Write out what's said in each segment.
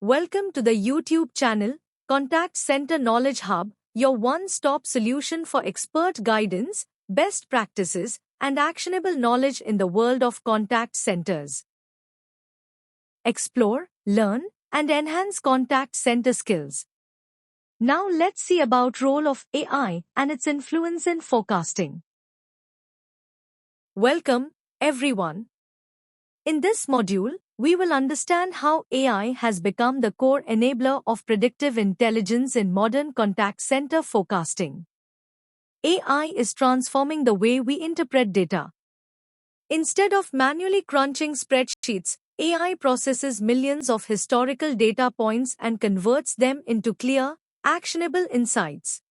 Welcome to the YouTube channel, Contact Center Knowledge Hub, your one-stop solution for expert guidance, best practices, and actionable knowledge in the world of contact centers. Explore, learn, and enhance contact center skills. Now let's see about role of AI and its influence in forecasting. Welcome, everyone. In this module, we will understand how AI has become the core enabler of predictive intelligence in modern contact center forecasting. AI is transforming the way we interpret data. Instead of manually crunching spreadsheets, AI processes millions of historical data points and converts them into clear, actionable insights.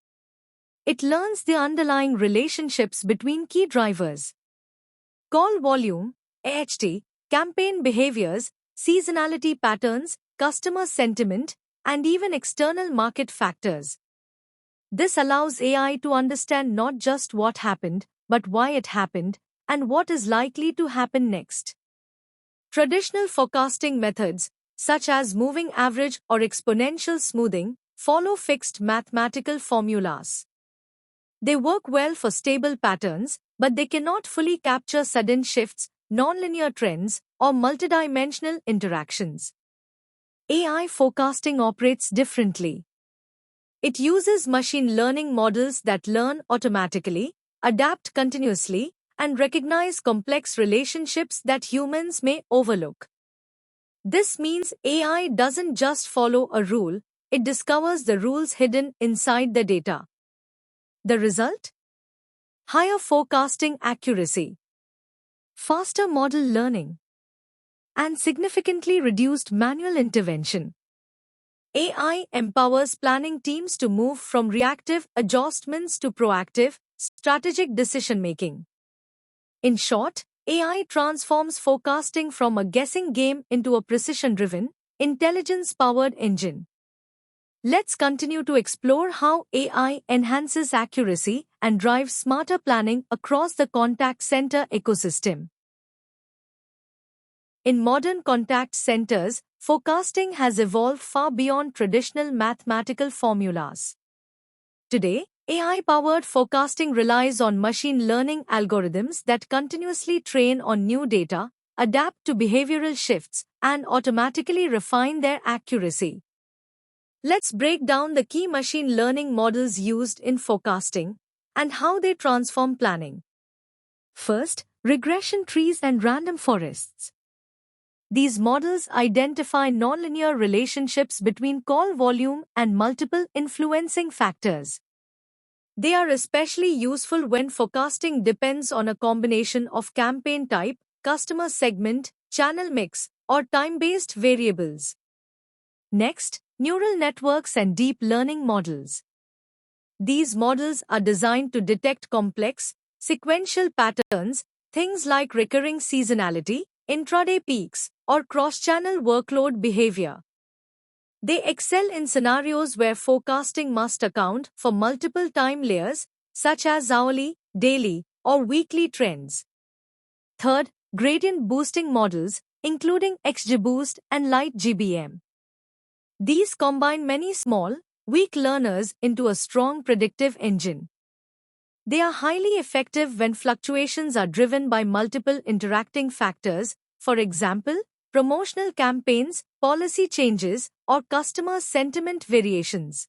It learns the underlying relationships between key drivers: call volume, AHT, campaign behaviors, seasonality patterns, customer sentiment, and even external market factors. This allows AI to understand not just what happened, but why it happened, and what is likely to happen next. Traditional forecasting methods, such as moving average or exponential smoothing, follow fixed mathematical formulas. They work well for stable patterns, but they cannot fully capture sudden shifts, nonlinear trends, or multidimensional interactions. AI forecasting operates differently. It uses machine learning models that learn automatically, adapt continuously, and recognize complex relationships that humans may overlook. This means AI doesn't just follow a rule, it discovers the rules hidden inside the data. The result? Higher forecasting accuracy, faster model learning, and significantly reduced manual intervention. AI empowers planning teams to move from reactive adjustments to proactive, strategic decision-making. In short, AI transforms forecasting from a guessing game into a precision-driven, intelligence-powered engine. Let's continue to explore how AI enhances accuracy and drives smarter planning across the contact center ecosystem. In modern contact centers, forecasting has evolved far beyond traditional mathematical formulas. Today, AI-powered forecasting relies on machine learning algorithms that continuously train on new data, adapt to behavioral shifts, and automatically refine their accuracy. Let's break down the key machine learning models used in forecasting and how they transform planning. First, regression trees and random forests. These models identify nonlinear relationships between call volume and multiple influencing factors. They are especially useful when forecasting depends on a combination of campaign type, customer segment, channel mix, or time-based variables. Next, neural networks and deep learning models. These models are designed to detect complex, sequential patterns, things like recurring seasonality, intraday peaks, or cross-channel workload behavior. They excel in scenarios where forecasting must account for multiple time layers, such as hourly, daily, or weekly trends. Third, gradient boosting models, including XGBoost and LightGBM. These combine many small, weak learners into a strong predictive engine. They are highly effective when fluctuations are driven by multiple interacting factors, for example, promotional campaigns, policy changes, or customer sentiment variations.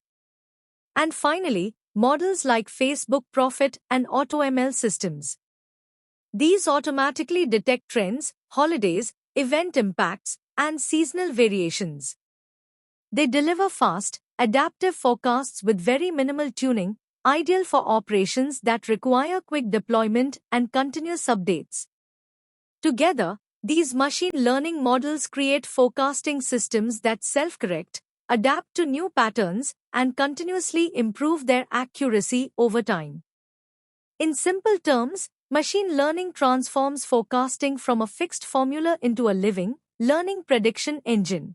And finally, models like Facebook Prophet and AutoML systems. These automatically detect trends, holidays, event impacts, and seasonal variations. They deliver fast, adaptive forecasts with very minimal tuning, ideal for operations that require quick deployment and continuous updates. Together, these machine learning models create forecasting systems that self-correct, adapt to new patterns, and continuously improve their accuracy over time. In simple terms, machine learning transforms forecasting from a fixed formula into a living, learning prediction engine.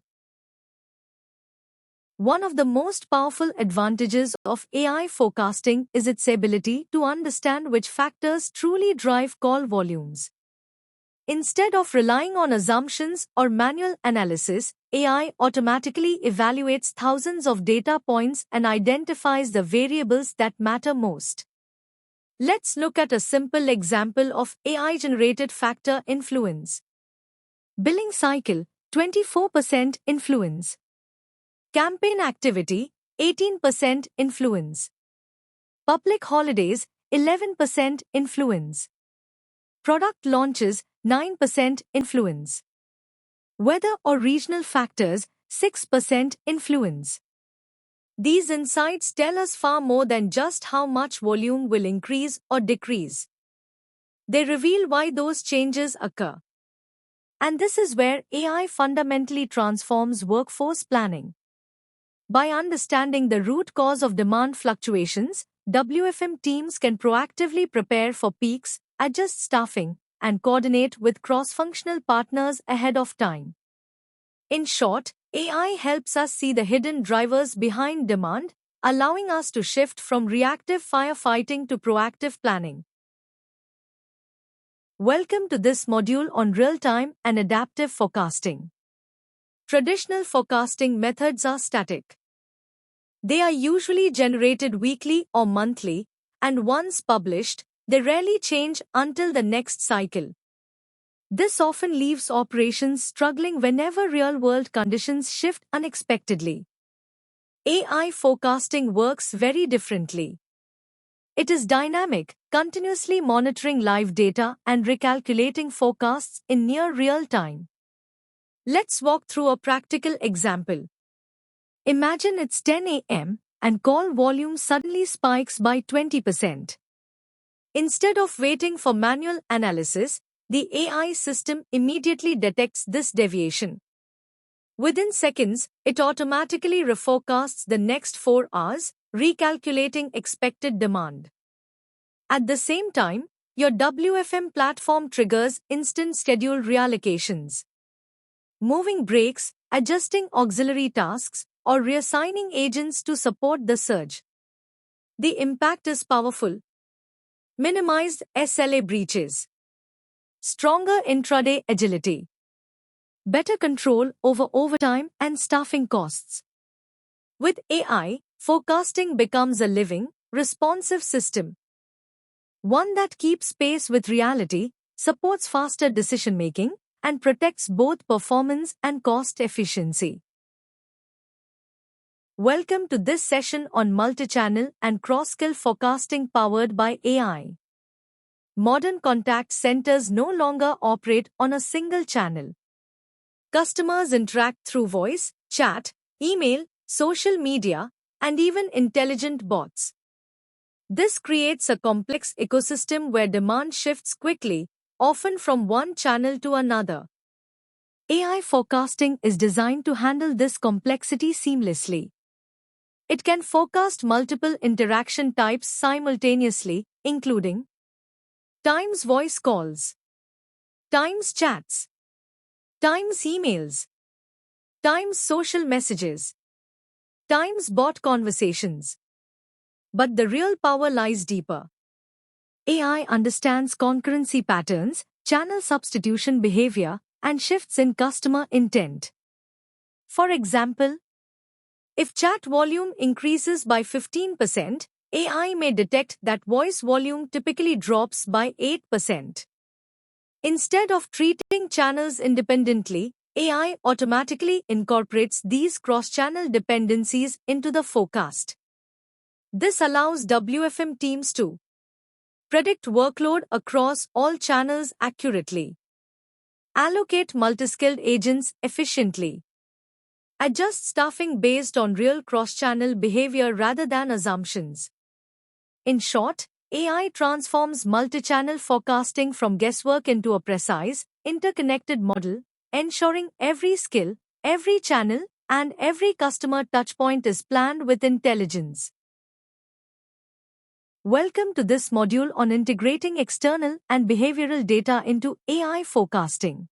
One of the most powerful advantages of AI forecasting is its ability to understand which factors truly drive call volumes. Instead of relying on assumptions or manual analysis, AI automatically evaluates thousands of data points and identifies the variables that matter most. Let's look at a simple example of AI-generated factor influence. Billing cycle, 24% influence. Campaign activity, 18% influence. Public holidays, 11% influence. Product launches, 9% influence. Weather or regional factors, 6% influence. These insights tell us far more than just how much volume will increase or decrease. They reveal why those changes occur. And this is where AI fundamentally transforms workforce planning. By understanding the root cause of demand fluctuations, WFM teams can proactively prepare for peaks, adjust staffing, and coordinate with cross-functional partners ahead of time. In short, AI helps us see the hidden drivers behind demand, allowing us to shift from reactive firefighting to proactive planning. Welcome to this module on real-time and adaptive forecasting. Traditional forecasting methods are static. They are usually generated weekly or monthly, and once published, they rarely change until the next cycle. This often leaves operations struggling whenever real-world conditions shift unexpectedly. AI forecasting works very differently. It is dynamic, continuously monitoring live data and recalculating forecasts in near real time. Let's walk through a practical example. Imagine it's 10 a.m. and call volume suddenly spikes by 20%. Instead of waiting for manual analysis, the AI system immediately detects this deviation. Within seconds, it automatically reforecasts the next 4 hours, recalculating expected demand. At the same time, your WFM platform triggers instant schedule reallocations. Moving breaks, adjusting auxiliary tasks, or reassigning agents to support the surge. The impact is powerful. Minimized SLA breaches. Stronger intraday agility. Better control over overtime and staffing costs. With AI, forecasting becomes a living, responsive system. One that keeps pace with reality, supports faster decision-making, and protects both performance and cost efficiency. Welcome to this session on multi-channel and cross-skill forecasting powered by AI. Modern contact centers no longer operate on a single channel. Customers interact through voice, chat, email, social media, and even intelligent bots. This creates a complex ecosystem where demand shifts quickly, often from one channel to another. AI forecasting is designed to handle this complexity seamlessly. It can forecast multiple interaction types simultaneously, including times voice calls, times chats, times emails, times social messages, times bot conversations. But the real power lies deeper. AI understands concurrency patterns, channel substitution behavior, and shifts in customer intent. For example, if chat volume increases by 15%, AI may detect that voice volume typically drops by 8%. Instead of treating channels independently, AI automatically incorporates these cross-channel dependencies into the forecast. This allows WFM teams to predict workload across all channels accurately, allocate multi-skilled agents efficiently, adjust staffing based on real cross-channel behavior rather than assumptions. In short, AI transforms multi-channel forecasting from guesswork into a precise, interconnected model, ensuring every skill, every channel, and every customer touchpoint is planned with intelligence. Welcome to this module on integrating external and behavioral data into AI forecasting.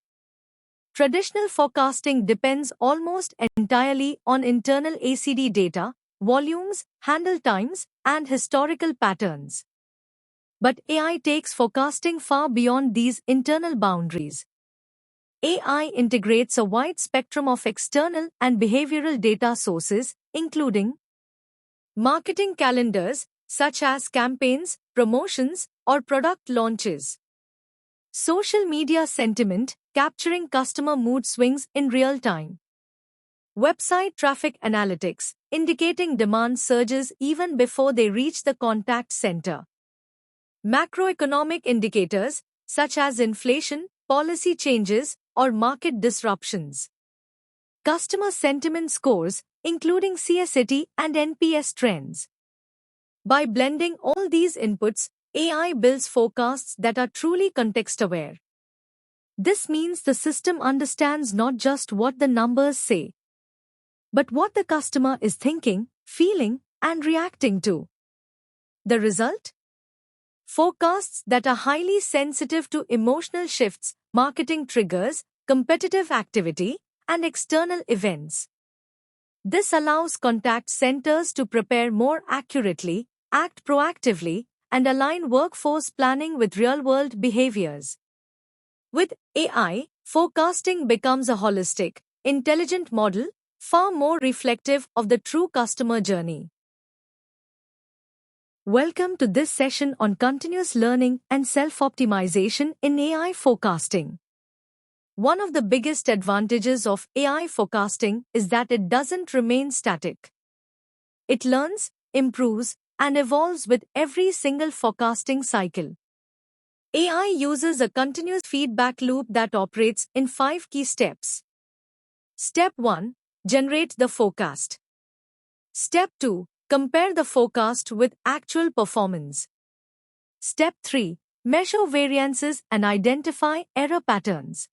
Traditional forecasting depends almost entirely on internal ACD data, volumes, handle times, and historical patterns. But AI takes forecasting far beyond these internal boundaries. AI integrates a wide spectrum of external and behavioral data sources, including marketing calendars, such as campaigns, promotions, or product launches, social media sentiment, capturing customer mood swings in real time, website traffic analytics, indicating demand surges even before they reach the contact center, macroeconomic indicators, such as inflation, policy changes, or market disruptions, customer sentiment scores, including CSAT and NPS trends. By blending all these inputs, AI builds forecasts that are truly context-aware. This means the system understands not just what the numbers say, but what the customer is thinking, feeling, and reacting to. The result? Forecasts that are highly sensitive to emotional shifts, marketing triggers, competitive activity, and external events. This allows contact centers to prepare more accurately, act proactively, and align workforce planning with real-world behaviors. With AI, forecasting becomes a holistic, intelligent model, far more reflective of the true customer journey. Welcome to this session on continuous learning and self-optimization in AI forecasting. One of the biggest advantages of AI forecasting is that it doesn't remain static. It learns, improves, and evolves with every single forecasting cycle. AI uses a continuous feedback loop that operates in 5 key steps. Step 1. Generate the forecast. Step 2. Compare the forecast with actual performance. Step 3. Measure variances and identify error patterns.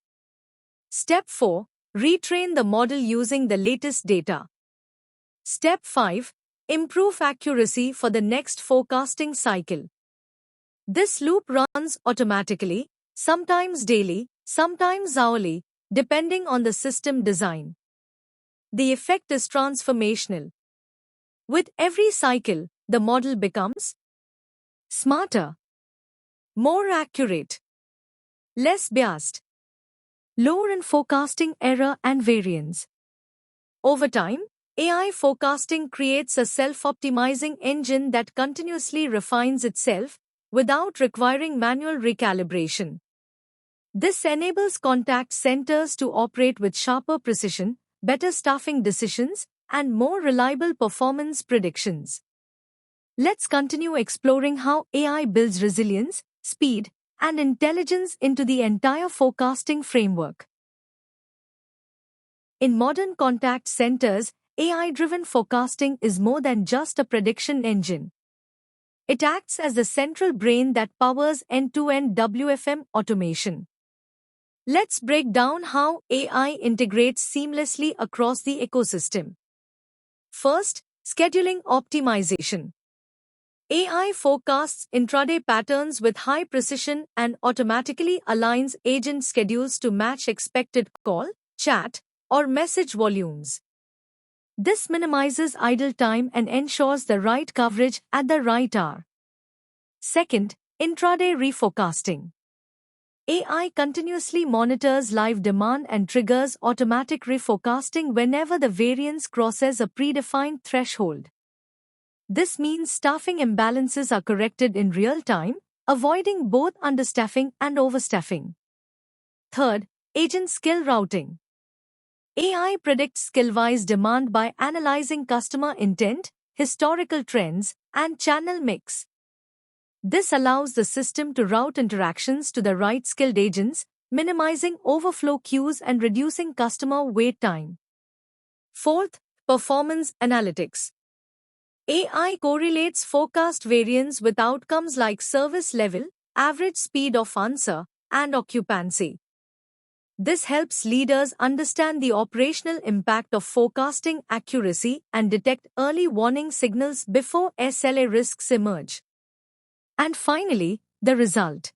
Step 4. Retrain the model using the latest data. Step 5. Improve accuracy for the next forecasting cycle. This loop runs automatically, sometimes daily, sometimes hourly, depending on the system design. The effect is transformational. With every cycle, the model becomes smarter, more accurate, less biased, lower in forecasting error and variance. Over time, AI forecasting creates a self-optimizing engine that continuously refines itself without requiring manual recalibration. This enables contact centers to operate with sharper precision, better staffing decisions, and more reliable performance predictions. Let's continue exploring how AI builds resilience, speed, and intelligence into the entire forecasting framework. In modern contact centers, AI-driven forecasting is more than just a prediction engine. It acts as the central brain that powers end-to-end WFM automation. Let's break down how AI integrates seamlessly across the ecosystem. First, scheduling optimization. AI forecasts intraday patterns with high precision and automatically aligns agent schedules to match expected call, chat, or message volumes. This minimizes idle time and ensures the right coverage at the right hour. Second, intraday reforecasting. AI continuously monitors live demand and triggers automatic reforecasting whenever the variance crosses a predefined threshold. This means staffing imbalances are corrected in real time, avoiding both understaffing and overstaffing. Third, agent skill routing. AI predicts skill-wise demand by analyzing customer intent, historical trends, and channel mix. This allows the system to route interactions to the right skilled agents, minimizing overflow queues and reducing customer wait time. Fourth, performance analytics. AI correlates forecast variance with outcomes like service level, average speed of answer, and occupancy. This helps leaders understand the operational impact of forecasting accuracy and detect early warning signals before SLA risks emerge. And finally, the result.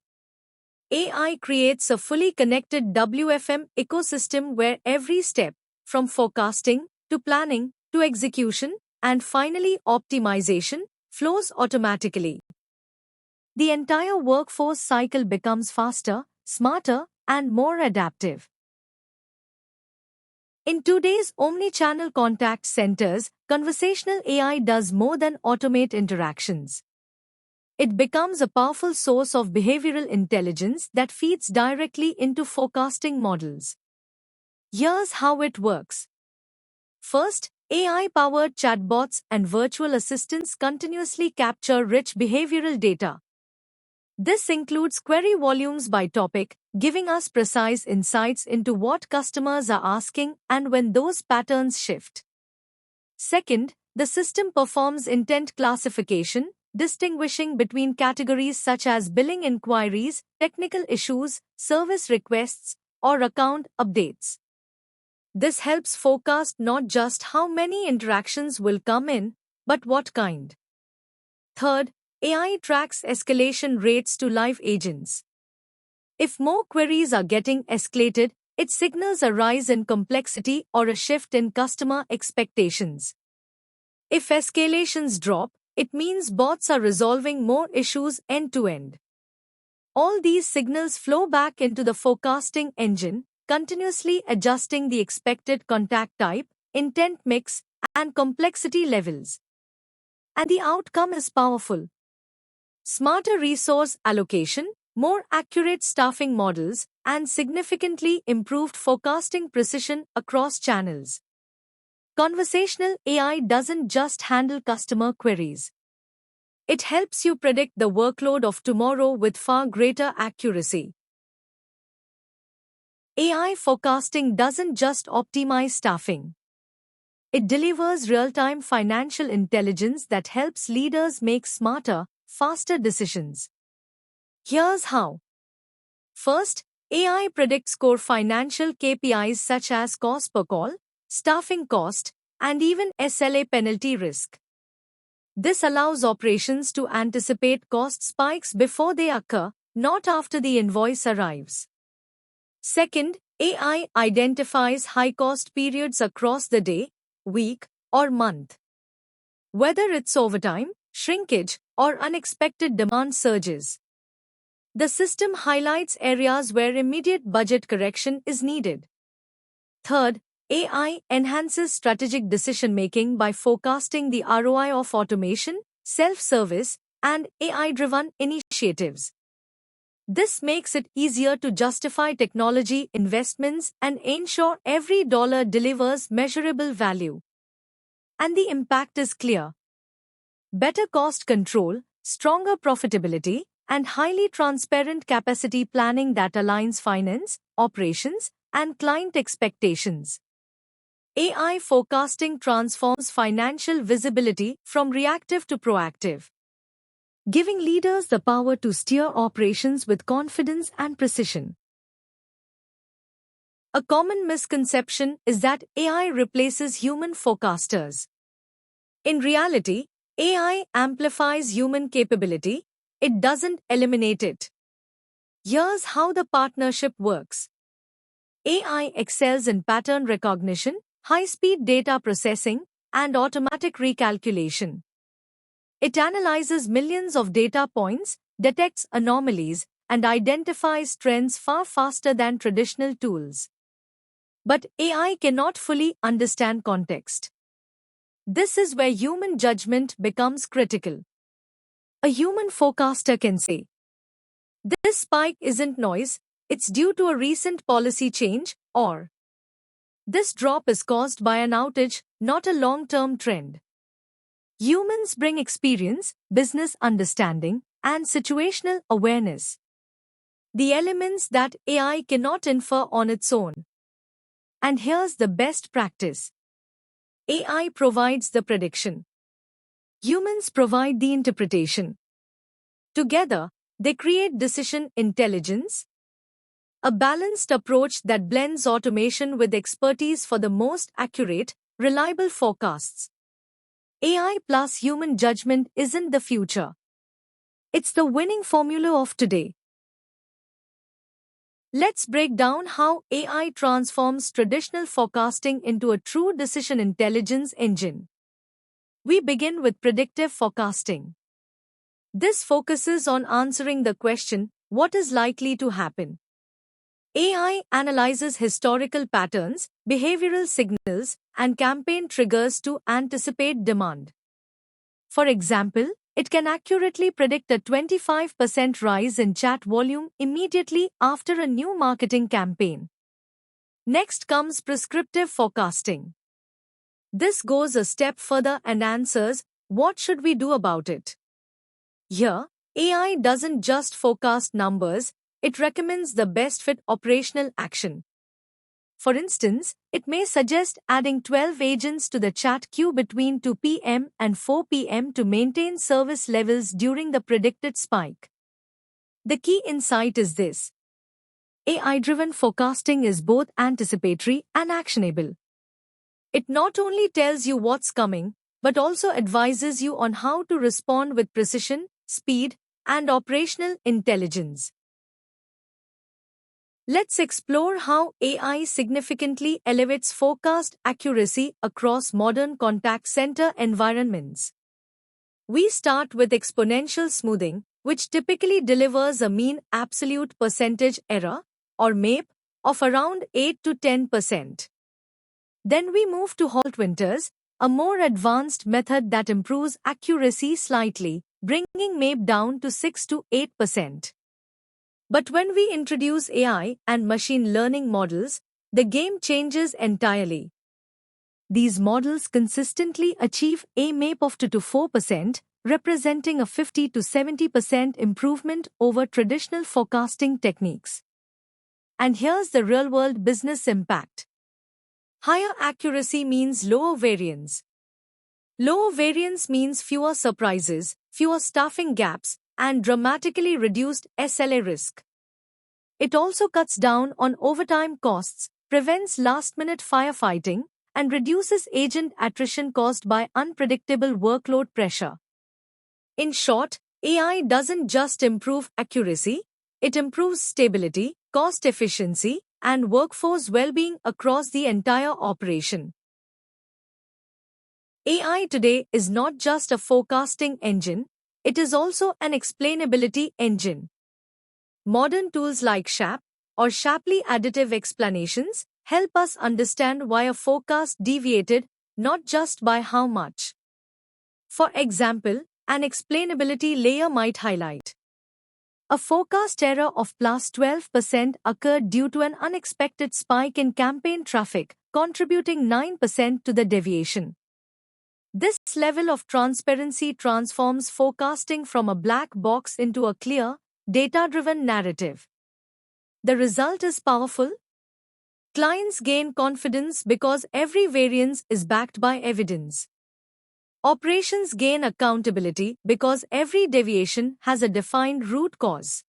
AI creates a fully connected WFM ecosystem where every step, from forecasting to planning to execution and finally optimization, flows automatically. the entire workforce cycle becomes faster, smarter, and more adaptive. In today's omni-channel contact centers, conversational AI does more than automate interactions. It becomes a powerful source of behavioral intelligence that feeds directly into forecasting models. Here's how it works. First, AI-powered chatbots and virtual assistants continuously capture rich behavioral data. This includes query volumes by topic, giving us precise insights into what customers are asking and when those patterns shift. Second, the system performs intent classification, distinguishing between categories such as billing inquiries, technical issues, service requests, or account updates. This helps forecast not just how many interactions will come in, but what kind. Third, AI tracks escalation rates to live agents. If more queries are getting escalated, it signals a rise in complexity or a shift in customer expectations. If escalations drop, it means bots are resolving more issues end-to-end. All these signals flow back into the forecasting engine, continuously adjusting the expected contact type, intent mix, and complexity levels. And the outcome is powerful. Smarter resource allocation, more accurate staffing models, and significantly improved forecasting precision across channels. Conversational AI doesn't just handle customer queries. It helps you predict the workload of tomorrow with far greater accuracy. AI forecasting doesn't just optimize staffing. It delivers real-time financial intelligence that helps leaders make smarter, faster decisions. Here's how. First, AI predicts core financial KPIs such as cost per call, staffing cost, and even SLA penalty risk. This allows operations to anticipate cost spikes before they occur, not after the invoice arrives. Second, AI identifies high-cost periods across the day, week, or month. Whether it's overtime, shrinkage, or unexpected demand surges. The system highlights areas where immediate budget correction is needed. Third, AI enhances strategic decision-making by forecasting the ROI of automation, self-service, and AI-driven initiatives. This makes it easier to justify technology investments and ensure every dollar delivers measurable value. And the impact is clear. Better cost control, stronger profitability, and highly transparent capacity planning that aligns finance, operations, and client expectations. AI forecasting transforms financial visibility from reactive to proactive, giving leaders the power to steer operations with confidence and precision. A common misconception is that AI replaces human forecasters. In reality, AI amplifies human capability, it doesn't eliminate it. Here's how the partnership works. AI excels in pattern recognition, high-speed data processing, and automatic recalculation. It analyzes millions of data points, detects anomalies, and identifies trends far faster than traditional tools. But AI cannot fully understand context. This is where human judgment becomes critical. A human forecaster can say, "This spike isn't noise, it's due to a recent policy change," or "This drop is caused by an outage, not a long-term trend." Humans bring experience, business understanding, and situational awareness. The elements that AI cannot infer on its own. And here's the best practice. AI provides the prediction. Humans provide the interpretation. Together, they create decision intelligence, a balanced approach that blends automation with expertise for the most accurate, reliable forecasts. AI plus human judgment isn't the future. It's the winning formula of today. Let's break down how AI transforms traditional forecasting into a true decision intelligence engine. We begin with predictive forecasting. This focuses on answering the question, what is likely to happen? AI analyzes historical patterns, behavioral signals, and campaign triggers to anticipate demand. For example, it can accurately predict a 25% rise in chat volume immediately after a new marketing campaign. Next comes prescriptive forecasting. This goes a step further and answers, what should we do about it? Here, AI doesn't just forecast numbers, it recommends the best fit operational action. For instance, it may suggest adding 12 agents to the chat queue between 2 p.m. and 4 p.m. to maintain service levels during the predicted spike. The key insight is this: AI-driven forecasting is both anticipatory and actionable. It not only tells you what's coming, but also advises you on how to respond with precision, speed, and operational intelligence. Let's explore how AI significantly elevates forecast accuracy across modern contact center environments. We start with exponential smoothing, which typically delivers a mean absolute percentage error, or MAPE, of around 8 to 10%. Then we move to Holt Winters, a more advanced method that improves accuracy slightly, bringing MAPE down to 6 to 8%. But when we introduce AI and machine learning models, the game changes entirely. These models consistently achieve a MAPE of 2 to 4%, representing a 50 to 70% improvement over traditional forecasting techniques. And here's the real-world business impact. Higher accuracy means lower variance. Lower variance means fewer surprises, fewer staffing gaps, and dramatically reduced SLA risk. It also cuts down on overtime costs, prevents last-minute firefighting, and reduces agent attrition caused by unpredictable workload pressure. In short, AI doesn't just improve accuracy, it improves stability, cost efficiency, and workforce well-being across the entire operation. AI today is not just a forecasting engine, it is also an explainability engine. Modern tools like SHAP or Shapley additive explanations help us understand why a forecast deviated, not just by how much. For example, an explainability layer might highlight: a forecast error of plus 12% occurred due to an unexpected spike in campaign traffic, contributing 9% to the deviation. This level of transparency transforms forecasting from a black box into a clear, data-driven narrative. The result is powerful. Clients gain confidence because every variance is backed by evidence. Operations gain accountability because every deviation has a defined root cause.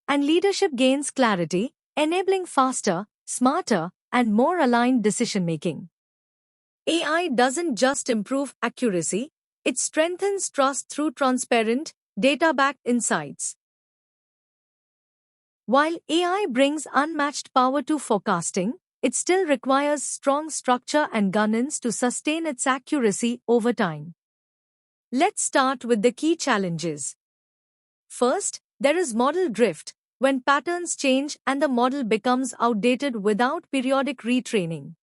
And leadership gains clarity, enabling faster, smarter, and more aligned decision-making. AI doesn't just improve accuracy, it strengthens trust through transparent, data-backed insights. While AI brings unmatched power to forecasting, it still requires strong structure and governance to sustain its accuracy over time. Let's start with the key challenges. First, there is model drift, when patterns change and the model becomes outdated without periodic retraining.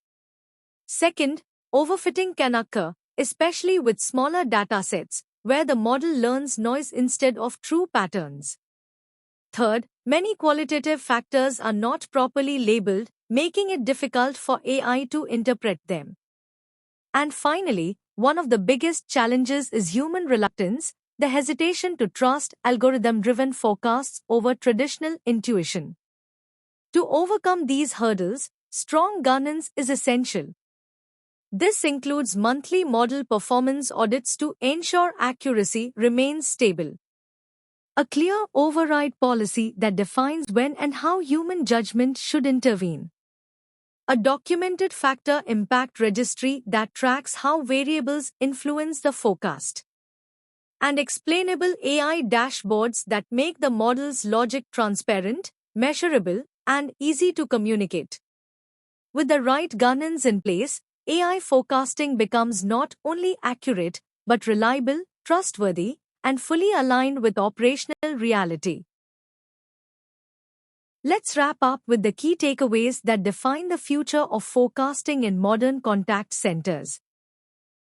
Second, overfitting can occur, especially with smaller datasets, where the model learns noise instead of true patterns. Third, many qualitative factors are not properly labeled, making it difficult for AI to interpret them. And finally, one of the biggest challenges is human reluctance, the hesitation to trust algorithm-driven forecasts over traditional intuition. To overcome these hurdles, strong governance is essential. This includes monthly model performance audits to ensure accuracy remains stable. A clear override policy that defines when and how human judgment should intervene. A documented factor impact registry that tracks how variables influence the forecast. And explainable AI dashboards that make the model's logic transparent, measurable, and easy to communicate. With the right governance in place, AI forecasting becomes not only accurate, but reliable, trustworthy, and fully aligned with operational reality. Let's wrap up with the key takeaways that define the future of forecasting in modern contact centers.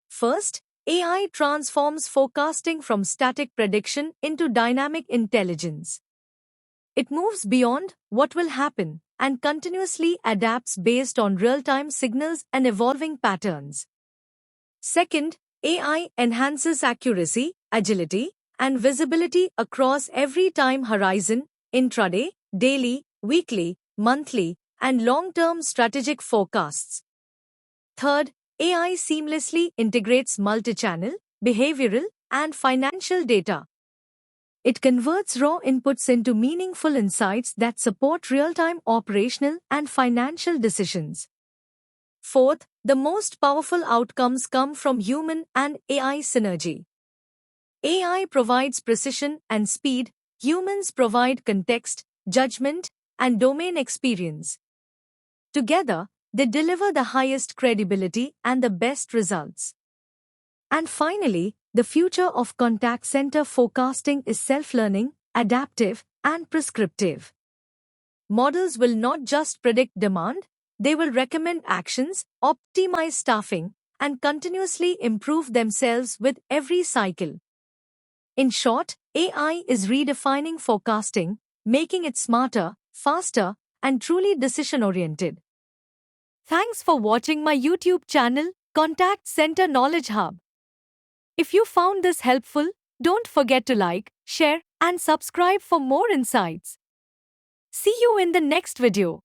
First, AI transforms forecasting from static prediction into dynamic intelligence. It moves beyond what will happen and continuously adapts based on real-time signals and evolving patterns. Second, AI enhances accuracy, agility, and visibility across every time horizon, intraday, daily, weekly, monthly, and long-term strategic forecasts. Third, AI seamlessly integrates multi-channel, behavioral, and financial data. It converts raw inputs into meaningful insights that support real-time operational and financial decisions. Fourth, the most powerful outcomes come from human and AI synergy. AI provides precision and speed, humans provide context, judgment, and domain experience. Together, they deliver the highest credibility and the best results. And finally, the future of contact center forecasting is self-learning, adaptive, and prescriptive. Models will not just predict demand, they will recommend actions, optimize staffing, and continuously improve themselves with every cycle. In short, AI is redefining forecasting, making it smarter, faster, and truly decision-oriented. Thanks for watching my YouTube channel, Contact Center Knowledge Hub. If you found this helpful, don't forget to like, share, and subscribe for more insights. See you in the next video.